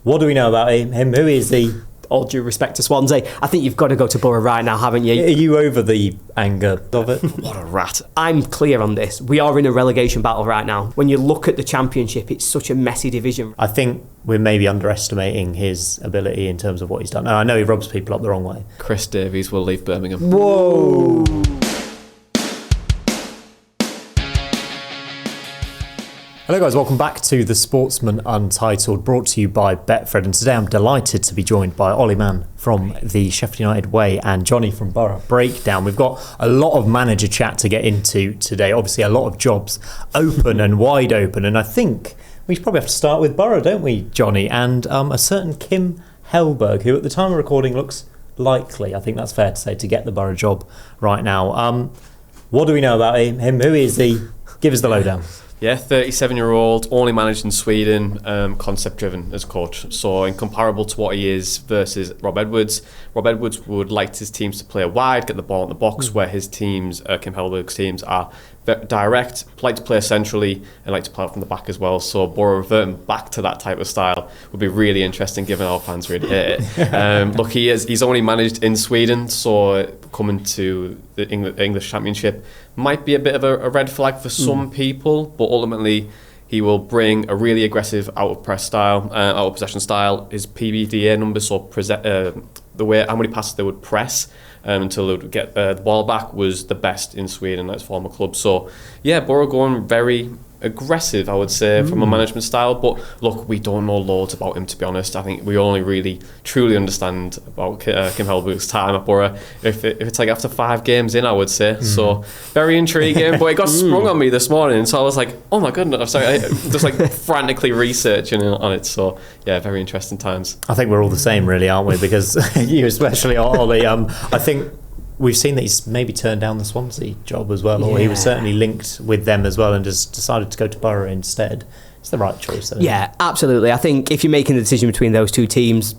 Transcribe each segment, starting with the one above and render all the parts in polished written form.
What do we know about him? Who is he? All due respect to Swansea, I think you've got to go to Boro right now, haven't you? Are you over the anger of it? What a rat. I'm clear on this. We are in a relegation battle right now. When you look at the Championship, it's such a messy division. I think we're maybe underestimating his ability in terms of what he's done. And I know he rubs people up the wrong way. Chris Davies will leave Birmingham. Whoa! Hello guys, welcome back to the Sportsman Untitled, brought to you by Betfred, and today I'm delighted to be joined by Mann from the Sheffield United Way and Jonny from Boro Breakdown. We've got a lot of manager chat to get into today, obviously a lot of jobs open and wide open, and I think we probably have to start with Boro, don't we, Jonny? And a certain Kim Hellberg, who at the time of recording looks likely, I think that's fair to say, to get the Boro job right now. What do we know about him? Who is he? Give us the lowdown. Yeah, 37-year-old, only managed in Sweden, concept-driven as coach. So incomparable to what he is versus Rob Edwards. Rob Edwards would like his teams to play wide, get the ball in the box, where his teams, Kim Hellberg's teams, are direct, like to play centrally, and like to play out from the back as well. So Boro reverting back to that type of style would be really interesting, given our fans really hate it. Look, he's only managed in Sweden, so coming to the English Championship might be a bit of a red flag for some people, but ultimately he will bring a really aggressive out of possession style. His PBDA numbers, so the way how many passes they would press until they would get the ball back, was the best in Sweden at his former club. So yeah, Boro going very aggressive, I would say, from a management style. But look, we don't know loads about him, to be honest. I think we only really truly understand about Kim Hellberg's time at Boro if it's like after 5 games in, I would say. So very intriguing, but it got sprung on me this morning, so I was like, oh my goodness, I'm sorry, just like frantically researching on it. So yeah, very interesting times. I think we're all the same, really, aren't we? Because you especially, Ollie, I think we've seen that he's maybe turned down the Swansea job as well, or he was certainly linked with them as well and just decided to go to Boro instead. It's the right choice, though. Yeah, absolutely. I think if you're making the decision between those two teams,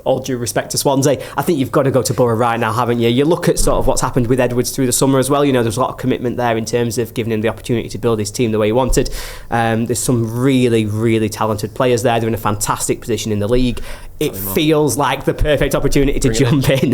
all due respect to Swansea, I think you've got to go to Boro right now, haven't you? You look at sort of what's happened with Edwards through the summer as well. You know, there's a lot of commitment there in terms of giving him the opportunity to build his team the way he wanted. There's some really, really talented players there. They're in a fantastic position in the league. It feels like the perfect opportunity to jump in.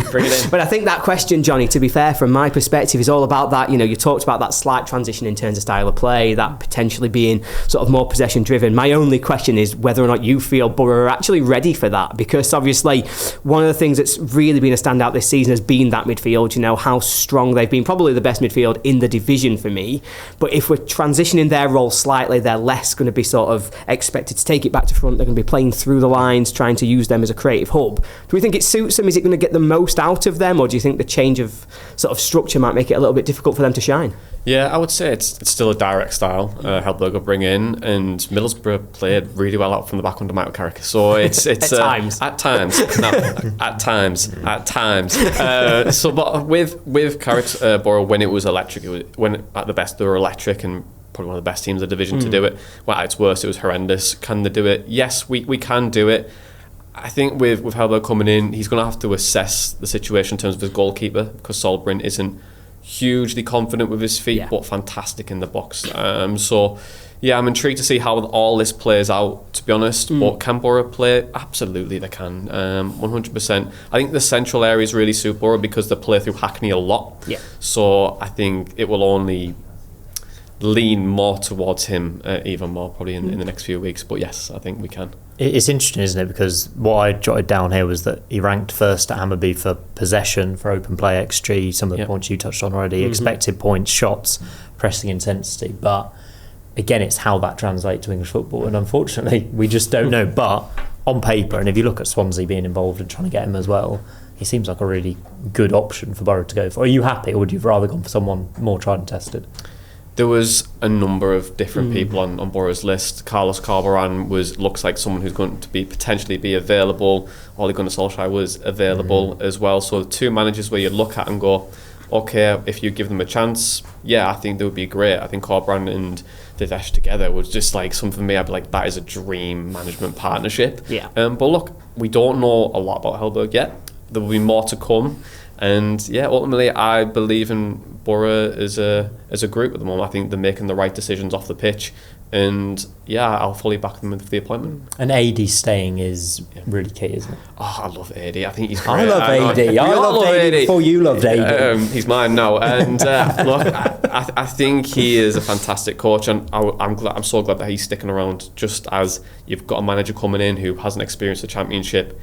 But I think that question, Jonny, to be fair, from my perspective, is all about that. You know, you talked about that slight transition in terms of style of play, that potentially being sort of more possession driven. My only question is whether or not you feel Boro are actually ready for that, because obviously one of the things that's really been a standout this season has been that midfield. You know, how strong they've been, probably the best midfield in the division for me. But if we're transitioning their role slightly, they're less going to be sort of expected to take it back to front. They're going to be playing through the lines, trying to use them as a creative hub. Do we think it suits them? Is it going to get the most out of them, or do you think the change of sort of structure might make it a little bit difficult for them to shine? Yeah, I would say it's still a direct style Hellberg will bring in, and Middlesbrough played really well out from the back under Michael Carrick. So it's at times. So, but with Carrick's Boro, when it was electric, when at the best they were electric and probably one of the best teams in the division to do it. Well, at its worst, it was horrendous. Can they do it? Yes, we can do it. I think with Hellberg coming in, he's going to have to assess the situation in terms of his goalkeeper, because Solbrin isn't hugely confident with his feet, but fantastic in the box. So yeah, I'm intrigued to see how all this plays out, to be honest. But can Boro play? Absolutely they can, 100%. I think the central areas really suit Boro because they play through Hackney a lot. So I think it will only lean more towards him even more probably in the next few weeks. But yes, I think we can. It's interesting, isn't it? Because what I jotted down here was that he ranked first at Hammarby for possession, for open play XG, some of the points you touched on already, expected points, shots, pressing intensity. But again, it's how that translates to English football, and unfortunately we just don't know. But on paper, and if you look at Swansea being involved and trying to get him as well, he seems like a really good option for Boro to go for. Are you happy, or would you have rather gone for someone more tried and tested? There was a number of different people on Boro's list. Carlos Corberán looks like someone who's going to be potentially be available. Ole Gunnar Solskjaer was available as well. So the two managers where you look at and go, okay, if you give them a chance, yeah, I think they would be great. I think Corberán and Davies together was just like something for me. I'd be like, that is a dream management partnership. But look, we don't know a lot about Hellberg yet. There will be more to come. And yeah, ultimately, I believe in Boro as a group at the moment. I think they're making the right decisions off the pitch. And yeah, I'll fully back them with the appointment. And AD staying is really key, isn't it? Oh, I love AD. I think he's great. I love AD. I loved AD before you loved AD. He's mine now. And look, I think he is a fantastic coach, and I'm so glad that he's sticking around. Just as you've got a manager coming in who hasn't experienced the Championship,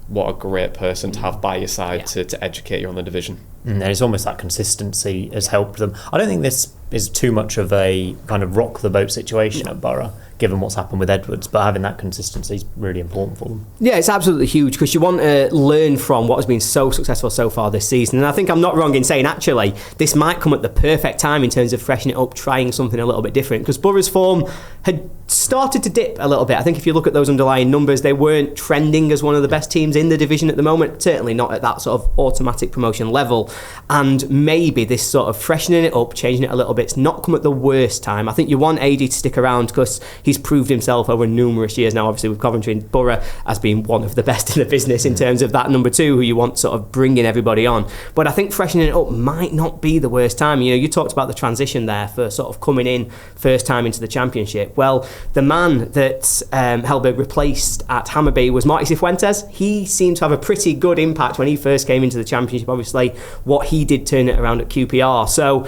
what a great person to have by your side to educate you on the division. And it's almost that consistency has helped them. I don't think this is too much of a kind of rock the boat situation at Boro, given what's happened with Edwards, but having that consistency is really important for them. Yeah, it's absolutely huge because you want to learn from what has been so successful so far this season. And I think I'm not wrong in saying actually this might come at the perfect time in terms of freshening it up, trying something a little bit different, because Boro's form had started to dip a little bit. I think if you look at those underlying numbers, they weren't trending as one of the best teams in the division at the moment, certainly not at that sort of automatic promotion level. And maybe this sort of freshening it up, changing it a little bit, it's not come at the worst time. I think you want AD to stick around because he's proved himself over numerous years now, obviously with Coventry and Boro, as being one of the best in the business in terms of that number two who you want sort of bringing everybody on. But I think freshening it up might not be the worst time. You know, you talked about the transition there for sort of coming in first time into the Championship. Well, the man that Hellberg replaced at Hammarby was Marty Cifuentes. He seemed to have a pretty good impact when he first came into the Championship. Obviously, what he did turn it around at QPR. So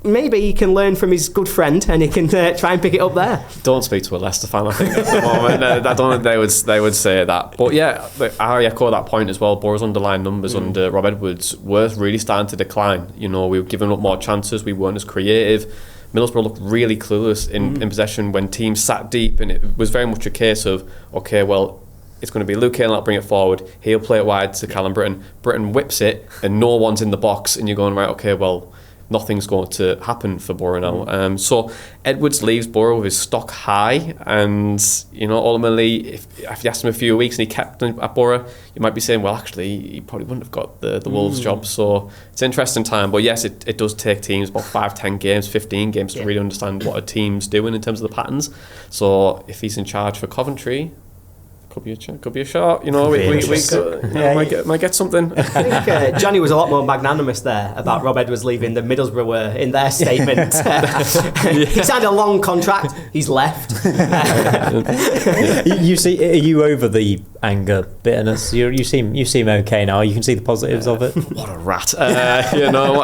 maybe he can learn from his good friend and he can try and pick it up there. Don't speak to a Leicester fan, I think, at the moment. I don't think they would say that. But yeah, I echo that point as well. Boro's underlying numbers under Rob Edwards were really starting to decline. You know, we were giving up more chances. We weren't as creative. Middlesbrough looked really clueless in possession when teams sat deep, and it was very much a case of, okay, well, it's going to be Luke Hale, I'll bring it forward. He'll play it wide to Callum Britton. Britton whips it, and no one's in the box, and you're going, right, okay, well, nothing's going to happen for Boro now. So Edwards leaves Boro with his stock high, and you know, ultimately, if you asked him a few weeks and he kept him at Boro, you might be saying, well, actually, he probably wouldn't have got the Wolves job. So it's an interesting time. But yes, it does take teams about 5, 10 games, 15 games to really understand what a team's doing in terms of the patterns. So if he's in charge for Coventry, could be a shot. You know, we might get something. I think Jonny was a lot more magnanimous there about Rob Edwards leaving than Middlesbrough were in their statement. He signed a long contract. He's left. You see, are you over the anger, bitterness? You seem okay now. You can see the positives of it. What a rat. You know,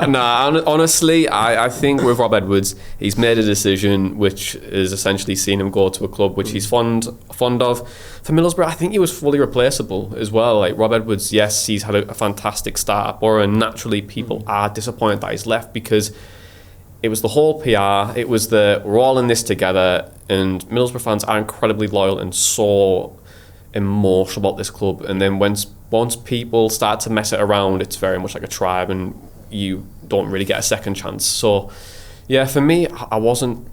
honestly, I think with Rob Edwards, he's made a decision which is essentially seen him go to a club which he's fond of. For Middlesbrough, I think he was fully replaceable as well. Like Rob Edwards, yes, he's had a fantastic start at Boro, and naturally people are disappointed that he's left because it was the whole PR, it was we're all in this together, and Middlesbrough fans are incredibly loyal and so emotional about this club. And then once people start to mess it around, it's very much like a tribe, and you don't really get a second chance. So yeah, for me, I wasn't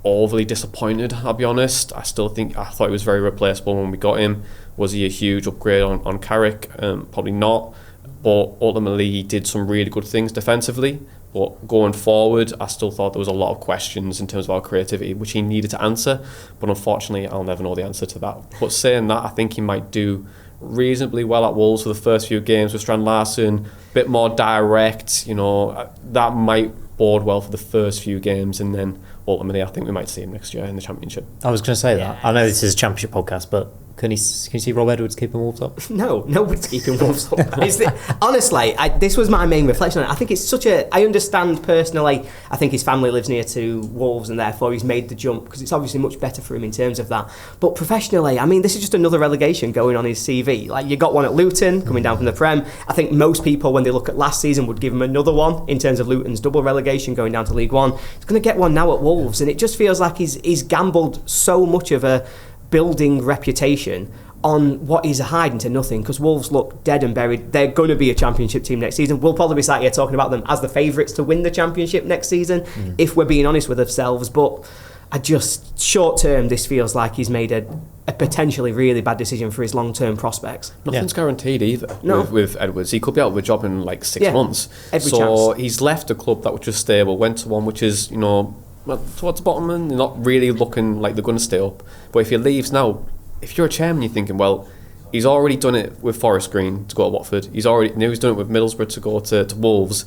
overly disappointed, I'll be honest. I thought he was very replaceable when we got him. Was he a huge upgrade on Carrick? Probably not, but ultimately he did some really good things defensively. But going forward, I still thought there was a lot of questions in terms of our creativity which he needed to answer, but unfortunately I'll never know the answer to that. But saying that, I think he might do reasonably well at Wolves for the first few games with Strand Larsen, a bit more direct, you know, that might bode well for the first few games, and then ultimately I think we might see him next year in the Championship. I was going to say that. I know this is a Championship podcast, but can you see Rob Edwards keeping Wolves up? No, nobody's keeping Wolves up. Honestly, this was my main reflection on it. I think it's I understand personally, I think his family lives near to Wolves and therefore he's made the jump because it's obviously much better for him in terms of that. But professionally, I mean, this is just another relegation going on his CV. Like, you got one at Luton coming down from the Prem. I think most people, when they look at last season, would give him another one in terms of Luton's double relegation going down to League One. He's going to get one now at Wolves, and it just feels like he's gambled so much of a building reputation on what is a hiding to nothing, because Wolves look dead and buried. They're going to be a Championship team next season. We'll probably be sat here talking about them as the favourites to win the Championship next season, if we're being honest with ourselves. But short term, this feels like he's made a potentially really bad decision for his long term prospects. Nothing's guaranteed either with Edwards. He could be out of a job in like 6 months. Every chance. He's left a club that was just stable, went to one which is, you know, towards the bottom, and not really looking like they're going to stay up. But if he leaves now, if you're a chairman, you're thinking, well, he's already done it with Forest Green to go to Watford. He's done it with Middlesbrough to go to Wolves.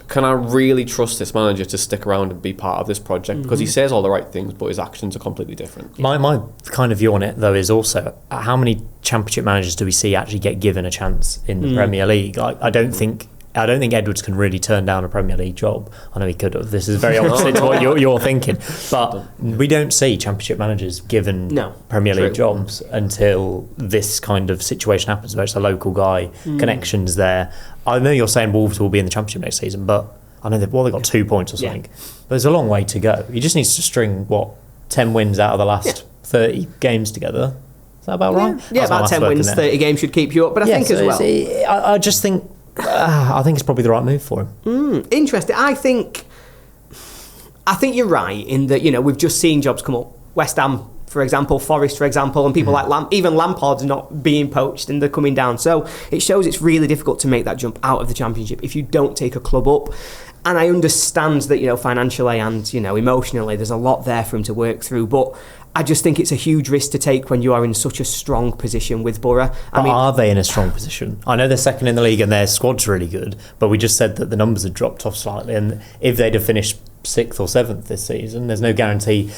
can I really trust this manager to stick around and be part of this project? Because he says all the right things, but his actions are completely different. My kind of view on it, though, is also how many Championship managers do we see actually get given a chance in the Premier League? I don't think Edwards can really turn down a Premier League job. I know he could have. This is very opposite to what you're thinking. But we don't see Championship managers given Premier League jobs until this kind of situation happens, where it's a local guy, connections there. I know you're saying Wolves will be in the Championship next season, but I know they've got 2 points or something. But there's a long way to go. He just needs to string, 10 wins out of the last 30 games together. Is that about right? Yeah, about 10 wins, 30 games should keep you up. But I think as well... I just think... I think it's probably the right move for him. Interesting. I think you're right in that, we've just seen jobs come up. West Ham, for example, Forest, for example, and people like even Lampard's not being poached and they're coming down. So it shows it's really difficult to make that jump out of the Championship if you don't take a club up. And I understand that, financially and, emotionally, there's a lot there for him to work through. But I just think it's a huge risk to take when you are in such a strong position with Boro. Are they in a strong position? I know they're second in the league and their squad's really good, but we just said that the numbers had dropped off slightly. And if they'd have finished 6th or 7th this season, there's no guarantee.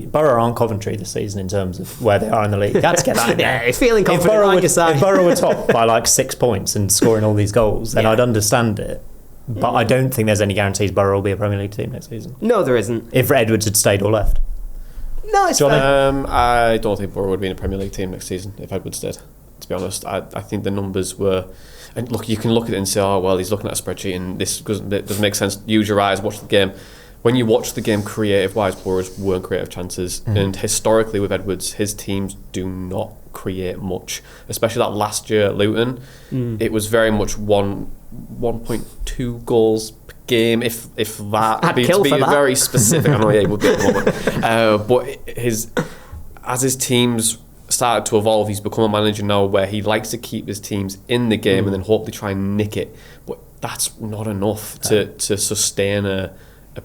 Boro aren't Coventry this season in terms of where they are in the league. That's get that in there. It's feeling confident on your side. If Boro were top by 6 points and scoring all these goals, then I'd understand it. But I don't think there's any guarantees Boro will be a Premier League team next season. No, there isn't. If Edwards had stayed or left. No, it's fair. I don't think Boro would be in a Premier League team next season if Edwards did, to be honest. I think the numbers were... And look, you can look at it and say, he's looking at a spreadsheet and this doesn't make sense. Use your eyes, watch the game. When you watch the game creative-wise, Boro's weren't creative chances. And historically with Edwards, his teams do not create much. Especially that last year at Luton. It was very much 1.2 goals per game, if that. I'd to be very specific. I know he would be at the moment. But as his teams started to evolve, he's become a manager now where he likes to keep his teams in the game and then hopefully try and nick it. But that's not enough to sustain a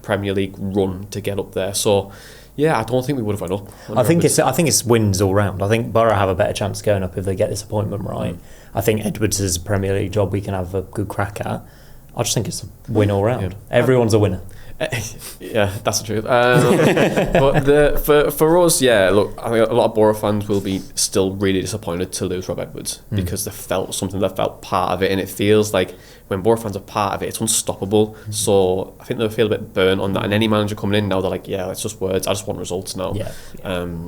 Premier League run to get up there. So I don't think we would have went up. I think it's wins all round. I think Boro have a better chance going up if they get this appointment right. I think Edwards is a Premier League job we can have a good crack at. I just think it's a win all round. Everyone's a winner. Yeah, that's the truth. But for us, look, I think a lot of Boro fans will be still really disappointed to lose Rob Edwards because they felt part of it, and it feels like when Boro fans are part of it, it's unstoppable. So I think they'll feel a bit burnt on that. And any manager coming in now, they're like, it's just words. I just want results now.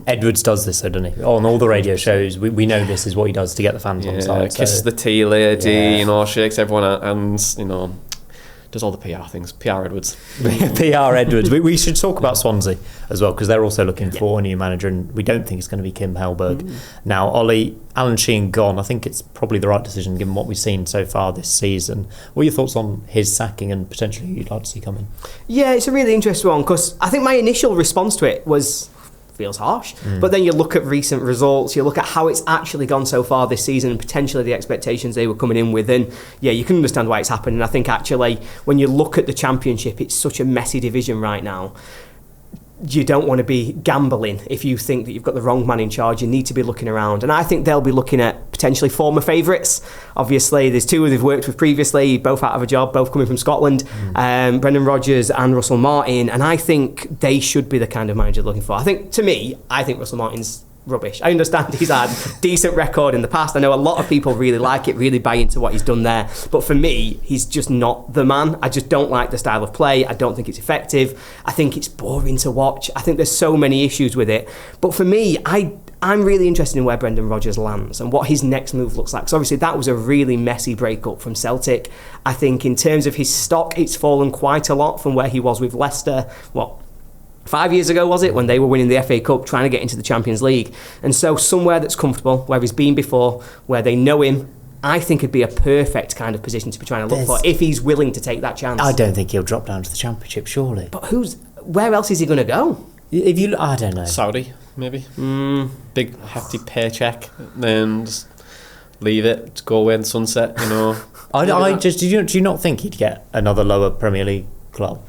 Edwards does this, though, doesn't he? On all the radio shows, we know this is what he does to get the fans on side. Kisses the tea lady, shakes everyone hands, does all the PR things. PR Edwards. PR Edwards. We should talk about Swansea as well, because they're also looking for a new manager, and we don't think it's going to be Kim Hellberg. Now, Ollie, Alan Sheehan gone. I think it's probably the right decision given what we've seen so far this season. What are your thoughts on his sacking and potentially who you'd like to see come in? Yeah, it's a really interesting one, because I think my initial response to it was... feels harsh, but then you look at recent results, you look at how it's actually gone so far this season and potentially the expectations they were coming in with, and you can understand why it's happened. And I think actually when you look at the Championship, it's such a messy division right now. You don't want to be gambling if you think that you've got the wrong man in charge. You need to be looking around, and I think they'll be looking at potentially former favourites. Obviously there's two they've worked with previously, both out of a job, both coming from Scotland, Brendan Rodgers and Russell Martin, and I think they should be the kind of manager looking for. I think Russell Martin's rubbish. I understand he's had decent record in the past. I know a lot of people really like it, really buy into what he's done there, but for me he's just not the man. I just don't like the style of play. I don't think it's effective. I think it's boring to watch. I think there's so many issues with it, but for me I'm really interested in where Brendan Rodgers lands and what his next move looks like. So obviously that was a really messy breakup from Celtic. I think in terms of his stock, it's fallen quite a lot from where he was with Leicester 5 years ago, was it, when they were winning the FA Cup, trying to get into the Champions League. And so somewhere that's comfortable, where he's been before, where they know him, I think it'd be a perfect kind of position to be trying to look for if he's willing to take that chance. I don't think he'll drop down to the Championship, surely. But where else is he going to go? I don't know. Saudi, maybe. Big hefty paycheck, then just leave it, go away in the sunset, do you not think he'd get another lower Premier League club?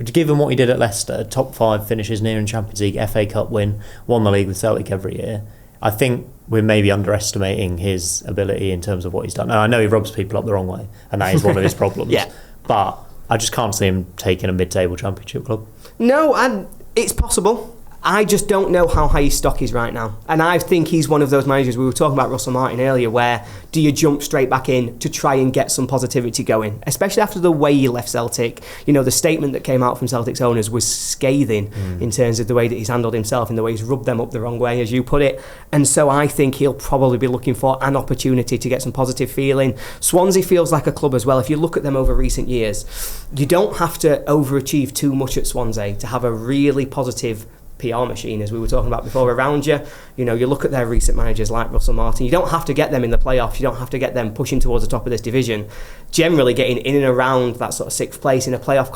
Given what he did at Leicester, top 5 finishes near in Champions League, FA Cup win, won the league with Celtic every year, I think we're maybe underestimating his ability in terms of what he's done. Now, I know he rubs people up the wrong way, and that is one of his problems. But I just can't see him taking a mid-table Championship club. No, and it's possible. I just don't know how high his stock is right now. And I think he's one of those managers, we were talking about Russell Martin earlier, where do you jump straight back in to try and get some positivity going? Especially after the way he left Celtic. You know, the statement that came out from Celtic's owners was scathing in terms of the way that he's handled himself and the way he's rubbed them up the wrong way, as you put it. And so I think he'll probably be looking for an opportunity to get some positive feeling. Swansea feels like a club as well. If you look at them over recent years, you don't have to overachieve too much at Swansea to have a really positive PR machine, as we were talking about before, around you. You know, you look at their recent managers like Russell Martin, you don't have to get them in the playoffs, you don't have to get them pushing towards the top of this division. Generally getting in and around that sort of sixth place in a playoff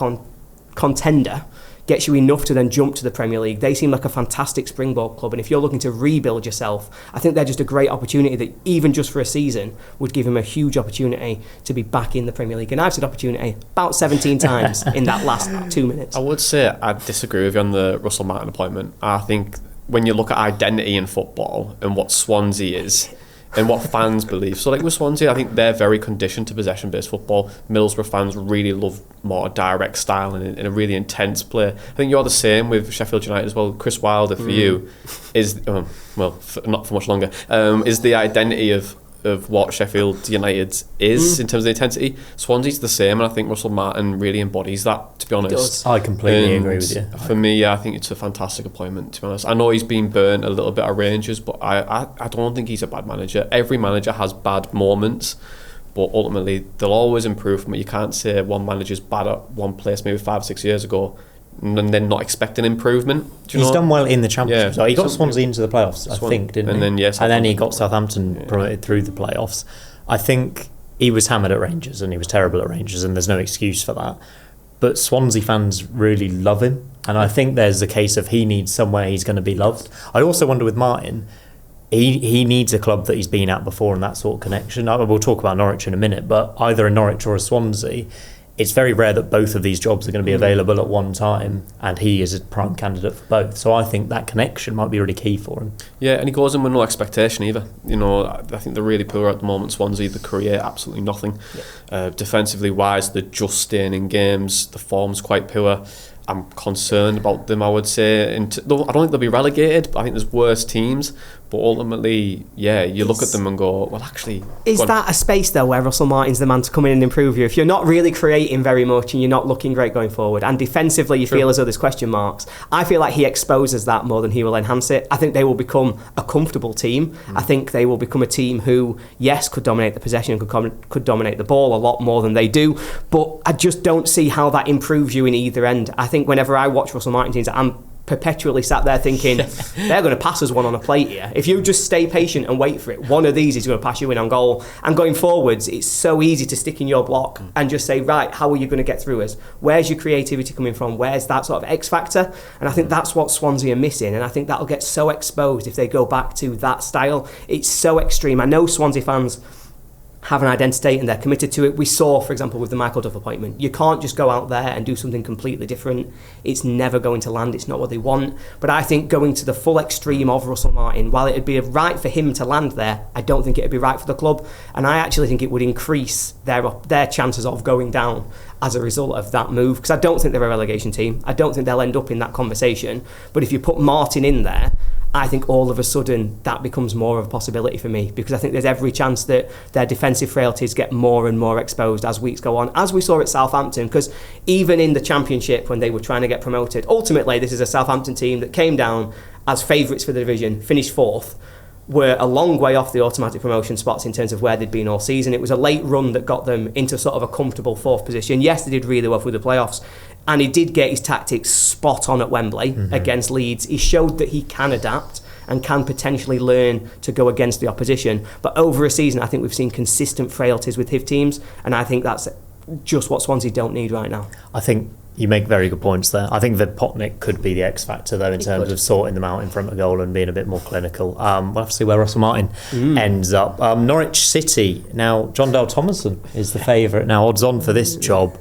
contender gets you enough to then jump to the Premier League. They seem like a fantastic springboard club, and if you're looking to rebuild yourself, I think they're just a great opportunity that even just for a season would give him a huge opportunity to be back in the Premier League. And I've said opportunity about 17 times in that last 2 minutes. I would say I disagree with you on the Russell Martin appointment. I think when you look at identity in football and what Swansea is and what fans believe. So like with Swansea, I think they're very conditioned to possession-based football. Middlesbrough fans really love more direct style and a really intense play. I think you're the same with Sheffield United as well. Chris Wilder for you is, not for much longer, is the identity of what Sheffield United is in terms of the intensity. Swansea's the same, and I think Russell Martin really embodies that, to be honest. I completely agree with you. For me, I think it's a fantastic appointment, to be honest. I know he's been burnt a little bit at Rangers, but I don't think he's a bad manager. Every manager has bad moments, but ultimately they'll always improve from it. You can't say one manager's bad at one place maybe 5 or 6 years ago and then not expecting improvement. He's done well in the Championship. So he got Swansea into the playoffs, I think, didn't he? And then he got Southampton promoted through the playoffs. I think he was hammered at Rangers and he was terrible at Rangers, and there's no excuse for that. But Swansea fans really love him, and I think there's a case of he needs somewhere he's going to be loved. I also wonder with Martin, he needs a club that he's been at before and that sort of connection. We'll talk about Norwich in a minute, but either a Norwich or a Swansea, it's very rare that both of these jobs are going to be available at one time, and he is a prime candidate for both. So I think that connection might be really key for him. Yeah, and he goes in with no expectation either. You know, I think they're really poor at the moment. Swansea, they create absolutely nothing. Defensively wise, they're just staying in games. The form's quite poor. I'm concerned about them, I would say. I don't think they'll be relegated, but I think there's worse teams. But ultimately, you look at them and go, well, actually... Is that a space, though, where Russell Martin's the man to come in and improve you? If you're not really creating very much and you're not looking great going forward, and defensively you feel as though there's question marks, I feel like he exposes that more than he will enhance it. I think they will become a comfortable team. I think they will become a team who, yes, could dominate the possession, could dominate the ball a lot more than they do, but I just don't see how that improves you in either end. I think whenever I watch Russell Martin teams, I'm perpetually sat there thinking they're going to pass us one on a plate here. If you just stay patient and wait for it, one of these is going to pass you in on goal. And going forwards, it's so easy to stick in your block and just say, right, how are you going to get through us? Where's your creativity coming from? Where's that sort of X factor? And I think that's what Swansea are missing, and I think that'll get so exposed if they go back to that style. It's so extreme. I know Swansea fans have an identity and they're committed to it. We saw, for example, with the Michael Duff appointment, you can't just go out there and do something completely different. It's never going to land. It's not what they want. But I think going to the full extreme of Russell Martin, while it'd be right for him to land there, I don't think it'd be right for the club. And I actually think it would increase their chances of going down as a result of that move, because I don't think they're a relegation team. I don't think they'll end up in that conversation. But if you put Martin in there, I think all of a sudden that becomes more of a possibility for me, because I think there's every chance that their defensive frailties get more and more exposed as weeks go on, as we saw at Southampton. Because even in the Championship, when they were trying to get promoted, ultimately this is a Southampton team that came down as favourites for the division, finished fourth, were a long way off the automatic promotion spots in terms of where they'd been all season. It was a late run that got them into sort of a comfortable fourth position. Yes, they did really well through the playoffs, and he did get his tactics spot on at Wembley against Leeds. He showed that he can adapt and can potentially learn to go against the opposition. But over a season, I think we've seen consistent frailties with his teams, and I think that's just what Swansea don't need right now. I think you make very good points there. I think that Potnick could be the X factor, though, in terms of sorting them out in front of goal and being a bit more clinical. We'll have to see where Russell Martin ends up. Norwich City. Now, Jon Dahl Tomasson is the favourite. Now, odds on for this job.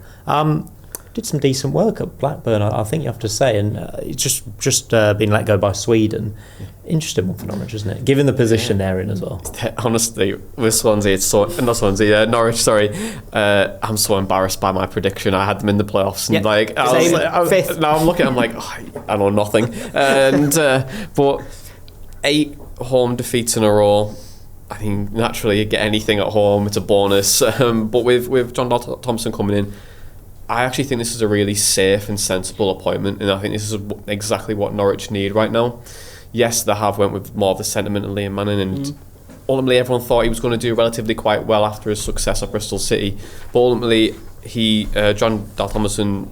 did some decent work at Blackburn, I think you have to say, and it's just been let go by Sweden. Interesting one for Norwich, isn't it? Given the position they're in as well. Honestly, with Swansea, Norwich. Sorry, I'm so embarrassed by my prediction. I had them in the playoffs, and fifth. Now I'm looking. I'm like, I know nothing. And but 8 home defeats in a row. I think naturally you get anything at home, it's a bonus. But with Jon Dahl Tomasson coming in, I actually think this is a really safe and sensible appointment, and I think this is exactly what Norwich need right now. Yes, they have went with more of the sentiment of Mann, and ultimately everyone thought he was going to do relatively quite well after his success at Bristol City. But ultimately, Jon Dahl Tomasson,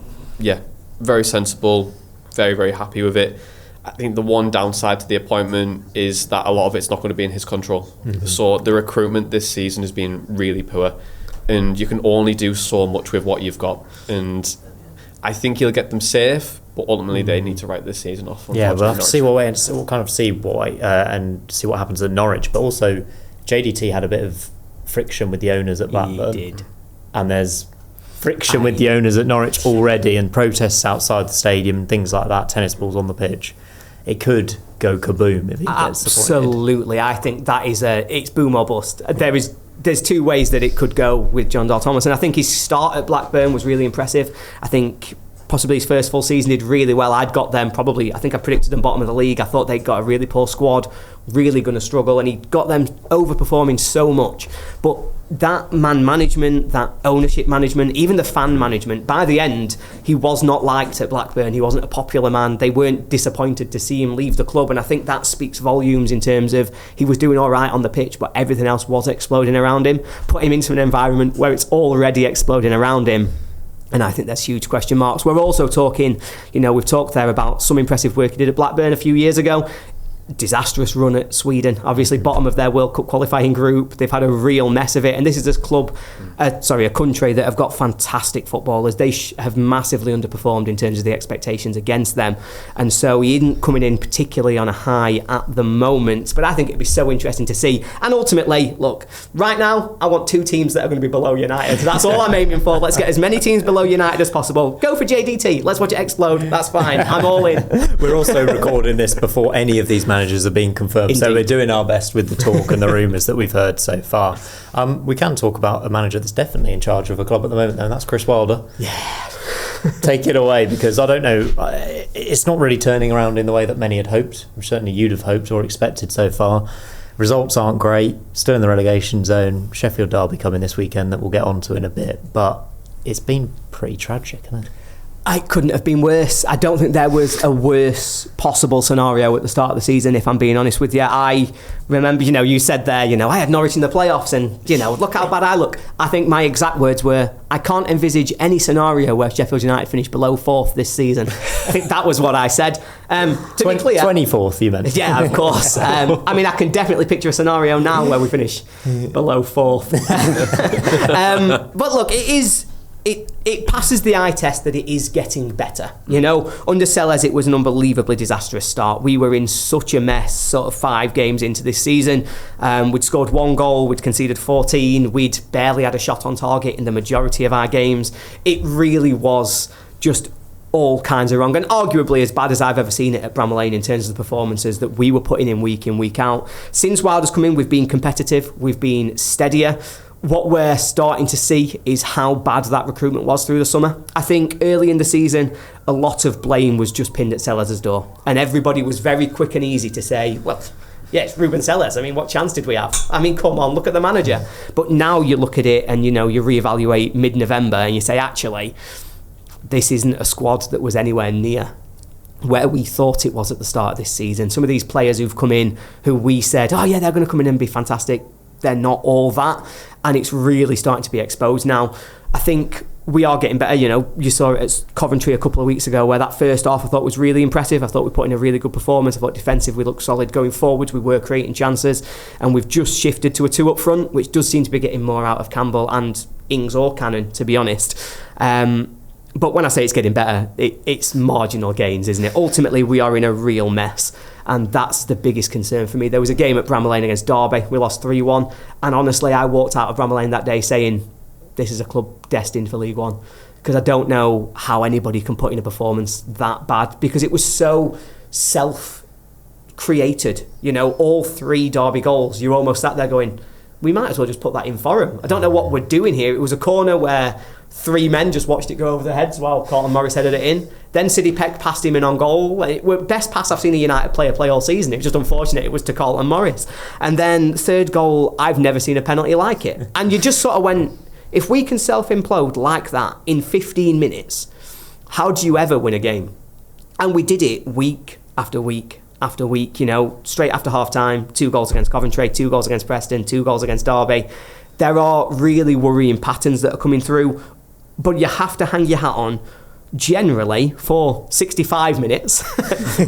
very sensible, very, very happy with it. I think the one downside to the appointment is that a lot of it's not going to be in his control. So the recruitment this season has been really poor, and you can only do so much with what you've got. And I think he'll get them safe, but ultimately they need to write this season off. Yeah, we'll have to see and see what happens at Norwich. But also, JDT had a bit of friction with the owners at Blackburn. He did. And there's friction with the owners at Norwich already, and protests outside the stadium and things like that, tennis balls on the pitch. It could go kaboom if he gets appointed. Absolutely. I think that is it's boom or bust. There's 2 ways that it could go with Jon Dahl Tomasson. I think his start at Blackburn was really impressive. I think possibly his first full season did really well. I think I predicted them bottom of the league. I thought they'd got a really poor squad, really going to struggle, and he got them overperforming so much. But that man management, that ownership management, even the fan management, by the end, he was not liked at Blackburn. He wasn't a popular man. They weren't disappointed to see him leave the club, and I think that speaks volumes in terms of he was doing all right on the pitch, but everything else was exploding around him. Put him into an environment where it's already exploding around him, and I think there's huge question marks. We're also talking, we've talked there about some impressive work he did at Blackburn a few years ago. Disastrous run at Sweden, obviously bottom of their World Cup qualifying group. They've had a real mess of it, and this is a country that have got fantastic footballers. They have massively underperformed in terms of the expectations against them, and so he isn't coming in particularly on a high at the moment. But I think it'd be so interesting to see. And ultimately, look, right now I want 2 teams that are going to be below United. That's all I'm aiming for. Let's get as many teams below United as possible. Go for JDT. Let's watch it explode. That's fine. I'm all in. We're also recording this before any of these managers are being confirmed. Indeed. So we're doing our best with the talk and the rumours that we've heard so far. We can talk about a manager that's definitely in charge of a club at the moment, though, and that's Chris Wilder. Yeah. Take it away, because I don't know, it's not really turning around in the way that many had hoped. Certainly you'd have hoped or expected so far. Results aren't great, still in the relegation zone. Sheffield Derby coming this weekend that we'll get onto in a bit, but it's been pretty tragic, hasn't it? It couldn't have been worse. I don't think there was a worse possible scenario at the start of the season, if I'm being honest with you. I remember, you said there, I had Norwich in the playoffs and, look how bad I look. I think my exact words were, I can't envisage any scenario where Sheffield United finish below 4th this season. I think that was what I said. To be clear, 24th, you meant? Yeah, of course. I can definitely picture a scenario now where we finish below 4th. But look, it passes the eye test that it is getting better. Under Sellers, it was an unbelievably disastrous start. We were in such a mess, sort of 5 games into this season. We'd scored 1 goal, we'd conceded 14, we'd barely had a shot on target in the majority of our games. It really was just all kinds of wrong, and arguably as bad as I've ever seen it at Bramall Lane in terms of the performances that we were putting in, week out. Since Wilder's come in, we've been competitive, we've been steadier. What we're starting to see is how bad that recruitment was through the summer. I think early in the season, a lot of blame was just pinned at Sellers' door, and everybody was very quick and easy to say, well, yeah, it's Ruben Sellers. What chance did we have? Come on, look at the manager. But now you look at it and, you reevaluate mid-November and you say, actually, this isn't a squad that was anywhere near where we thought it was at the start of this season. Some of these players who've come in who we said, oh yeah, they're going to come in and be fantastic, they're not all that, and it's really starting to be exposed now. I think we are getting better. You saw it at Coventry a couple of weeks ago, where that first half I thought was really impressive. I thought we put in a really good performance. I thought defensive we looked solid. Going forwards, we were creating chances, and we've just shifted to a 2 up front, which does seem to be getting more out of Campbell and Ings or Cannon, to be honest. But when I say it's getting better, it's marginal gains, isn't it? Ultimately, we are in a real mess, and that's the biggest concern for me. There was a game at Bramall Lane against Derby. We lost 3-1, and honestly, I walked out of Bramall Lane that day saying, this is a club destined for League One. because I don't know how anybody can put in a performance that bad, because it was so self-created. All 3 Derby goals, you're almost sat there going, we might as well just put that in for him. I don't know what we're doing here. It was a corner where 3 men just watched it go over their heads while Carlton Morris headed it in. Then Sidney Peck passed him in on goal. It was the best pass I've seen a United player play all season. It was just unfortunate it was to Carlton Morris. And then 3rd goal, I've never seen a penalty like it. And you just sort of went, if we can self-implode like that in 15 minutes, how do you ever win a game? And we did it week after week after week, straight after half-time, 2 goals against Coventry, 2 goals against Preston, 2 goals against Derby. There are really worrying patterns that are coming through, but you have to hang your hat on. Generally, for 65 minutes,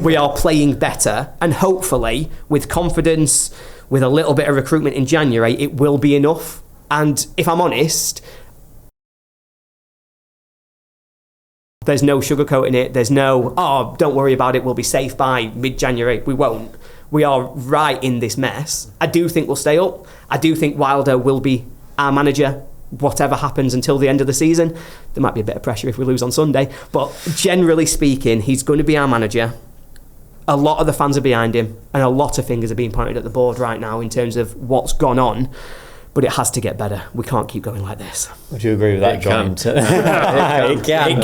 we are playing better, and hopefully, with confidence, with a little bit of recruitment in January, it will be enough. And if I'm honest, there's no sugarcoating it. There's no, don't worry about it, we'll be safe by mid-January. We won't. We are right in this mess. I do think we'll stay up. I do think Wilder will be our manager, whatever happens until the end of the season. There might be a bit of pressure if we lose on Sunday, but generally speaking, he's going to be our manager. A lot of the fans are behind him, and a lot of fingers are being pointed at the board right now in terms of what's gone on. But it has to get better. We can't keep going like this. Would you agree with that, John? It can.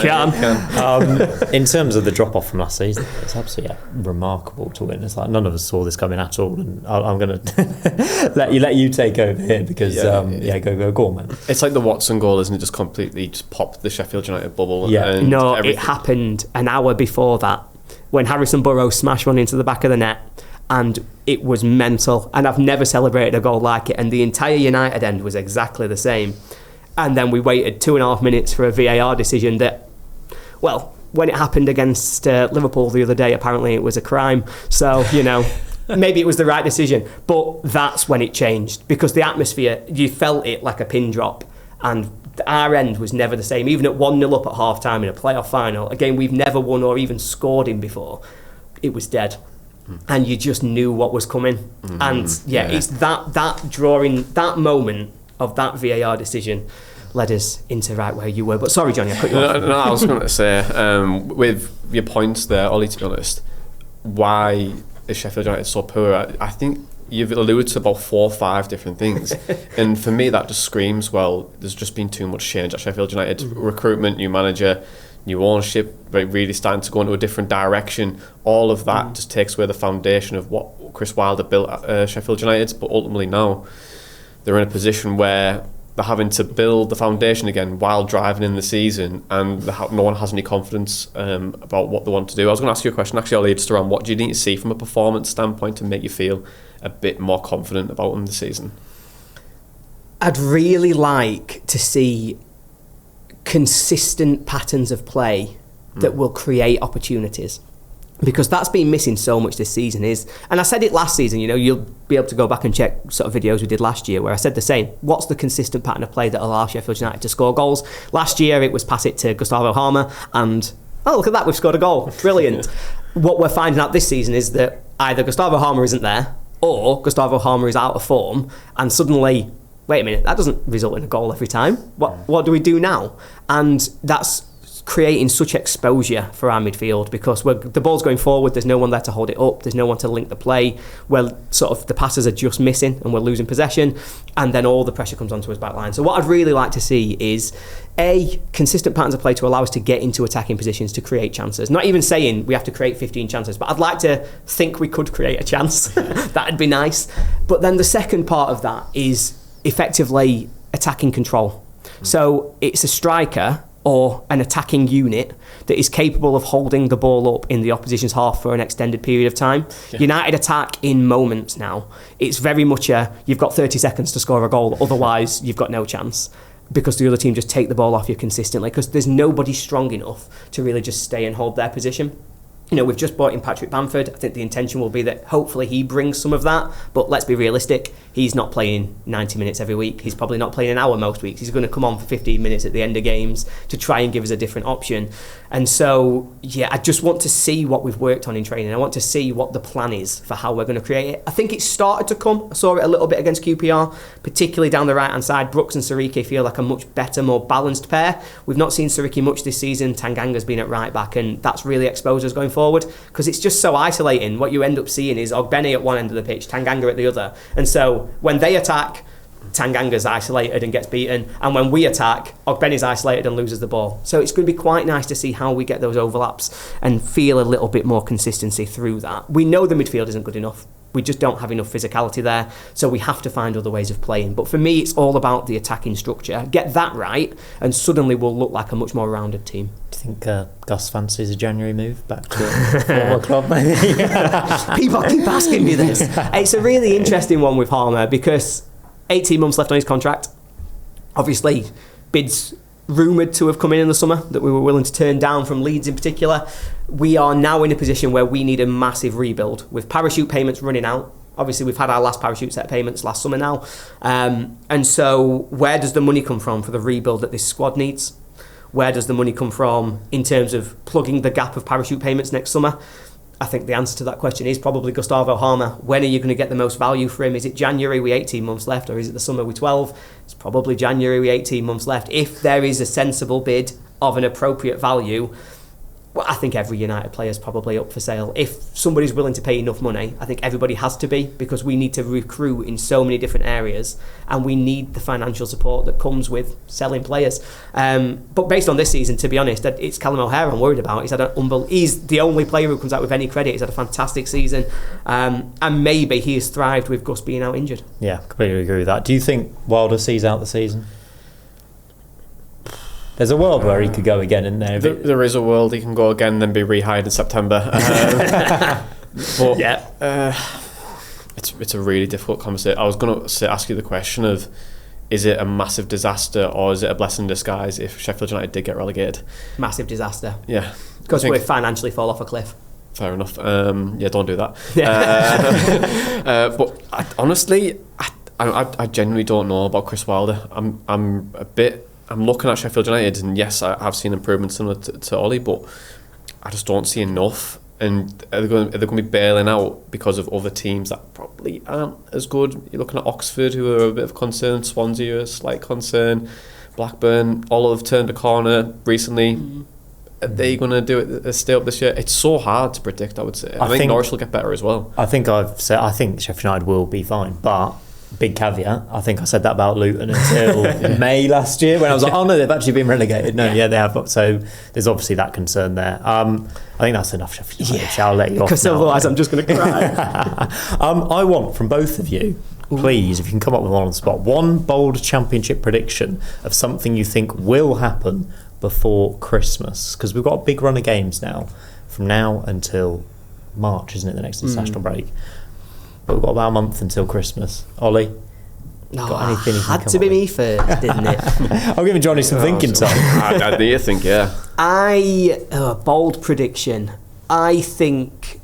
In terms of the drop-off from last season, it's absolutely remarkable to witness. Like, none of us saw this coming at all. And I'm going to let you take over here because, go on, man. It's like the Watson goal, isn't it? Just completely just popped the Sheffield United bubble. Yeah. And no, everything. It happened an hour before that when Harrison Burrows smashed one into the back of the net. And it was mental, and I've never celebrated a goal like it, and the entire United end was exactly the same. And then we waited 2.5 minutes for a VAR decision that, well, when it happened against Liverpool the other day, apparently it was a crime. So, maybe it was the right decision, but that's when it changed, because the atmosphere, you felt it like a pin drop, and our end was never the same. Even at 1-0 up at half-time in a playoff final, a game we've never won or even scored in before, it was dead. And you just knew what was coming. It's that drawing, that moment of that VAR decision led us into right where you were. But sorry, Johnny, I cut you off. No, I was going to say, with your points there, Ollie, to be honest, why is Sheffield United so poor? I think you've alluded to about 4 or 5 different things. And for me, that just screams, well, there's just been too much change at Sheffield United. Recruitment, new manager, new ownership, really starting to go into a different direction. All of that just takes away the foundation of what Chris Wilder built at Sheffield United. But ultimately now they're in a position where they're having to build the foundation again while driving in the season, and no one has any confidence about what they want to do. I was going to ask you a question, actually, Ollie, just around what do you need to see from a performance standpoint to make you feel a bit more confident about them this season? I'd really like to see consistent patterns of play that will create opportunities, because that's been missing so much this season. And I said it last season, you'll be able to go back and check sort of videos we did last year where I said the same. What's the consistent pattern of play that allows Sheffield United to score goals? Last year it was pass it to Gustavo Harmer, and look at that, we've scored a goal. Brilliant. What we're finding out this season is that either Gustavo Harmer isn't there, or Gustavo Harmer is out of form, and suddenly, wait a minute, that doesn't result in a goal every time. What do we do now? And that's creating such exposure for our midfield, because the ball's going forward, there's no one there to hold it up, there's no one to link the play, where sort of the passes are just missing and we're losing possession, and then all the pressure comes onto his back line. So what I'd really like to see is consistent patterns of play to allow us to get into attacking positions to create chances. Not even saying we have to create 15 chances, but I'd like to think we could create a chance. That'd be nice. But then the second part of that is effectively attacking control. So it's a striker or an attacking unit that is capable of holding the ball up in the opposition's half for an extended period of time. Yeah. United attack in moments now. It's very much you've got 30 seconds to score a goal, otherwise you've got no chance, because the other team just take the ball off you consistently, because there's nobody strong enough to really just stay and hold their position. We've just brought in Patrick Bamford. I think the intention will be that hopefully he brings some of that. But let's be realistic. He's not playing 90 minutes every week. He's probably not playing an hour most weeks. He's going to come on for 15 minutes at the end of games to try and give us a different option. And so, I just want to see what we've worked on in training. I want to see what the plan is for how we're going to create it. I think it's started to come. I saw it a little bit against QPR, particularly down the right-hand side. Brooks and Sariki feel like a much better, more balanced pair. We've not seen Sariki much this season. Tanganga's been at right-back, and that's really exposed us going forward because it's just so isolating. What you end up seeing is Ogbene at one end of the pitch, Tanganga at the other. And so when they attack, Tanganga's isolated and gets beaten, and when we attack, Ogbene's isolated and loses the ball. So it's going to be quite nice to see how we get those overlaps and feel a little bit more consistency through that. We know the midfield isn't good enough. We just don't have enough physicality there, so we have to find other ways of playing. But for me, it's all about the attacking structure. Get that right, and suddenly we'll look like a much more rounded team. Do you think Gus fancies a January move back to a former club, maybe? People keep asking me this. It's a really interesting one with Harmer because 18 months left on his contract. Obviously, bids rumoured to have come in the summer that we were willing to turn down from Leeds in particular. We are now in a position where we need a massive rebuild with parachute payments running out. Obviously, we've had our last parachute set of payments last summer now. And so where does the money come from for the rebuild that this squad needs? Where does the money come from in terms of plugging the gap of parachute payments next summer? I think the answer to that question is probably Gustavo Harmer. When are you going to get the most value for him? Is it January with 18 months left, or is it the summer with 12? It's probably January with 18 months left. If there is a sensible bid of an appropriate value, well, I think every United player is probably up for sale. If somebody's willing to pay enough money, I think everybody has to be, because we need to recruit in so many different areas and we need the financial support that comes with selling players. But based on this season, to be honest, it's Callum O'Hare I'm worried about. He's the only player who comes out with any credit. He's had a fantastic season, and maybe he has thrived with Gus being out injured. Yeah, completely agree with that. Do you think Wilder sees out the season? There's a world where he could go again, isn't there? There is a world he can go again and then be rehired in September. But yeah, it's a really difficult conversation. I was going to ask you the question of, is it a massive disaster or is it a blessing in disguise if Sheffield United did get relegated? Massive disaster. Yeah. Because we financially fall off a cliff. Fair enough. Don't do that. Yeah. But honestly, I genuinely don't know about Chris Wilder. I'm looking at Sheffield United, and yes, I have seen improvements similar to Ollie, but I just don't see enough. And are they going to be bailing out because of other teams that probably aren't as good? You're looking at Oxford, who are a bit of concern, Swansea, a slight concern, Blackburn, all have turned a corner recently. Are they going to do it, stay up this year? It's so hard to predict, I would say. I think Norwich will get better as well. I think Sheffield United will be fine, but big caveat, I think I said that about Luton until May last year when I was like, oh no, they've actually been relegated. No, yeah, they have. So there's obviously that concern there. I think that's enough, Sheffield United. I'll let you off because now. Otherwise I'm just going to cry. I want from both of you, please, if you can come up with one on the spot, one bold Championship prediction of something you think will happen before Christmas, because we've got a big run of games now from now until March, isn't it, the next international break? But we've got about a month until Christmas. Ollie, got anything you can had to be me first, didn't it? I'm giving Johnny some thinking time. I do think, yeah. Bold prediction. I think.